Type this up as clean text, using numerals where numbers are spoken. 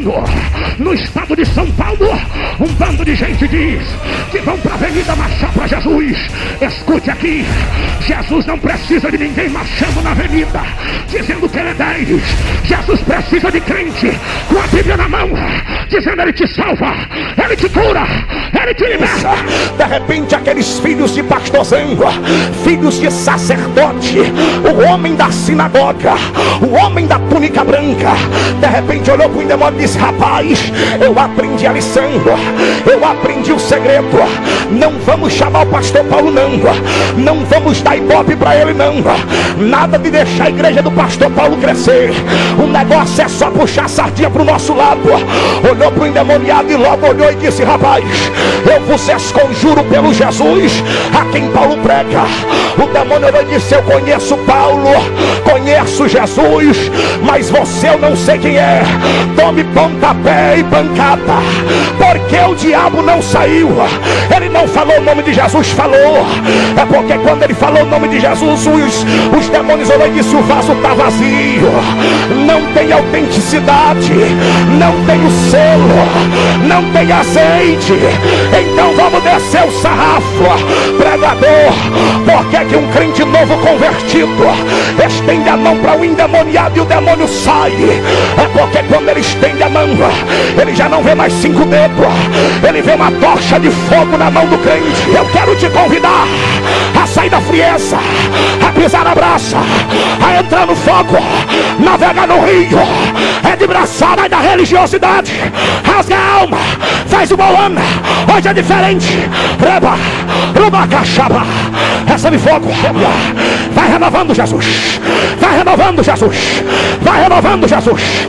quando no estado de São Paulo um bando de gente diz que vão para a avenida marchar para Jesus. Escute aqui, Jesus não precisa de ninguém marchando na avenida dizendo que ele é 10. Jesus precisa de crente com a Bíblia na mão dizendo: ele te salva, ele te cura, ele te liberta. De repente aqueles filhos de pastor Zangua, filhos de sacerdote, o homem da sinagoga, o homem da túnica branca, de repente olhou para o endemônio e disse: rapaz, eu aprendi a lição, eu aprendi o segredo. Não vamos chamar o pastor Paulo não vamos dar ibope para ele nada de deixar a igreja do pastor Paulo crescer. O negócio é só puxar a sardinha para o nosso lado. Olhou para o endemoniado e logo olhou e disse: rapaz, eu vos conjuro pelo Jesus a quem Paulo prega. O demônio olhou e disse: eu conheço Paulo, conheço Jesus, mas você eu não sei quem é. Tome pontapé e pancada, porque o diabo não saiu. Ele não falou o nome de Jesus, falou. É porque quando ele falou o nome de Jesus, os demônios olhou e disse: o vaso está vazio, não tem autenticidade, não tem o selo, não tem azeite. Então vamos descer o sarrafo, pregador. Porque é que um crente novo convertido estende a mão para o endemoniado e o demônio sai? É porque quando ele estende a mão, ele já não vê mais 5 dedos, ele vê uma tocha de fogo na mão do crente. Eu quero te convidar a sair da frieza, a pisar na braça, a entrar no fogo, navegar no rio, é de braçada da religiosidade. Rasga a alma, faz o bom ano, hoje é diferente. Reba, ruba cachaba, recebe fogo, vai renovando Jesus, vai renovando Jesus, vai renovando Jesus.